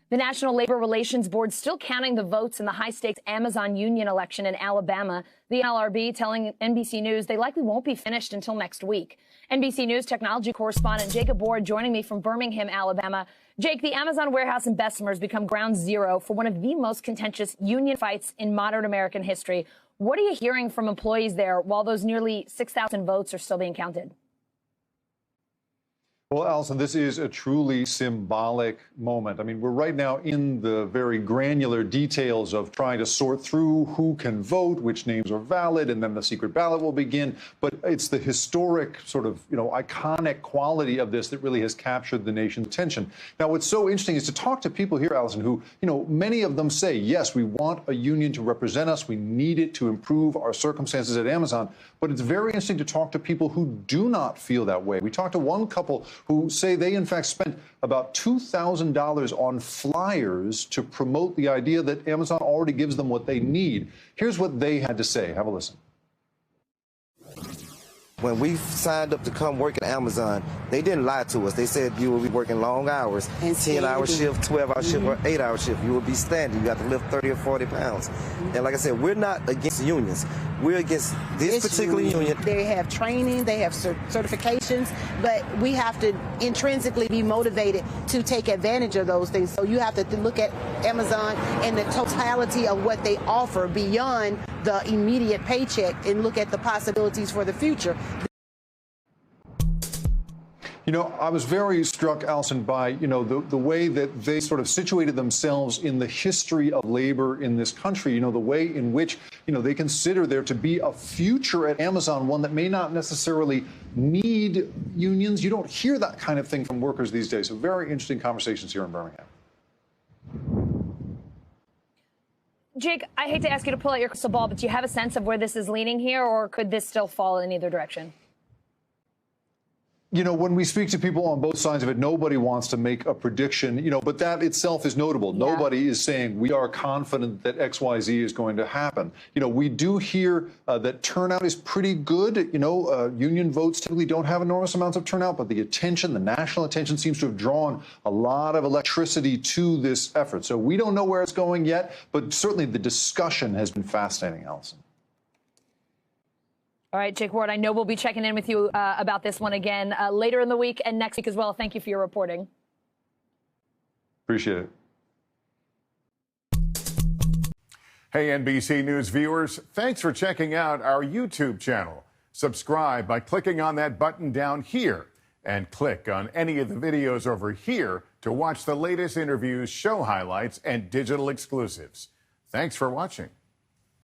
The National Labor Relations Board still counting the votes in the high-stakes Amazon union election in Alabama. The NLRB telling NBC News they likely won't be finished until next week. NBC News technology correspondent Jacob Ward joining me from Birmingham, Alabama. Jake, the Amazon warehouse in Bessemer has become ground zero for one of the most contentious union fights in modern American history. What are you hearing from employees there while those nearly 6,000 votes are still being counted? Well, Allison, this is a truly symbolic moment. I mean, we're right now in the very granular details of trying to sort through who can vote, which names are valid, and then the secret ballot will begin. But it's the historic sort of, iconic quality of this that really has captured the nation's attention. Now, what's so interesting is to talk to people here, Allison, who, many of them say, yes, we want a union to represent us. We need it to improve our circumstances at Amazon. But it's very interesting to talk to people who do not feel that way. We talked to one couple who say they, in fact, spent about $2,000 on flyers to promote the idea that Amazon already gives them what they need. Here's what they had to say. Have a listen. When we signed up to come work at Amazon, they didn't lie to us. They said you will be working long hours, 10-hour shift, 12-hour shift, or 8-hour shift. You will be standing. You have to lift 30 or 40 pounds. And like I said, we're not against unions. We're against this particular union. They have training, they have certifications, but we have to intrinsically be motivated to take advantage of those things. So you have to look at Amazon and the totality of what they offer beyond the immediate paycheck and look at the possibilities for the future. I was very struck, Allison, by, the way that they sort of situated themselves in the history of labor in this country, the way in which, they consider there to be a future at Amazon, one that may not necessarily need unions. You don't hear that kind of thing from workers these days. So very interesting conversations here in Birmingham. Jake, I hate to ask you to pull out your crystal ball, but do you have a sense of where this is leaning here, or could this still fall in either direction? When we speak to people on both sides of it, nobody wants to make a prediction, but that itself is notable. Yeah. Nobody is saying we are confident that XYZ is going to happen. We do hear that turnout is pretty good. Union votes typically don't have enormous amounts of turnout, but the national attention seems to have drawn a lot of electricity to this effort. So we don't know where it's going yet, but certainly the discussion has been fascinating, Allison. All right, Jake Ward, I know we'll be checking in with you about this one again later in the week and next week as well. Thank you for your reporting. Appreciate it. Hey, NBC News viewers, thanks for checking out our YouTube channel. Subscribe by clicking on that button down here and click on any of the videos over here to watch the latest interviews, show highlights, and digital exclusives. Thanks for watching.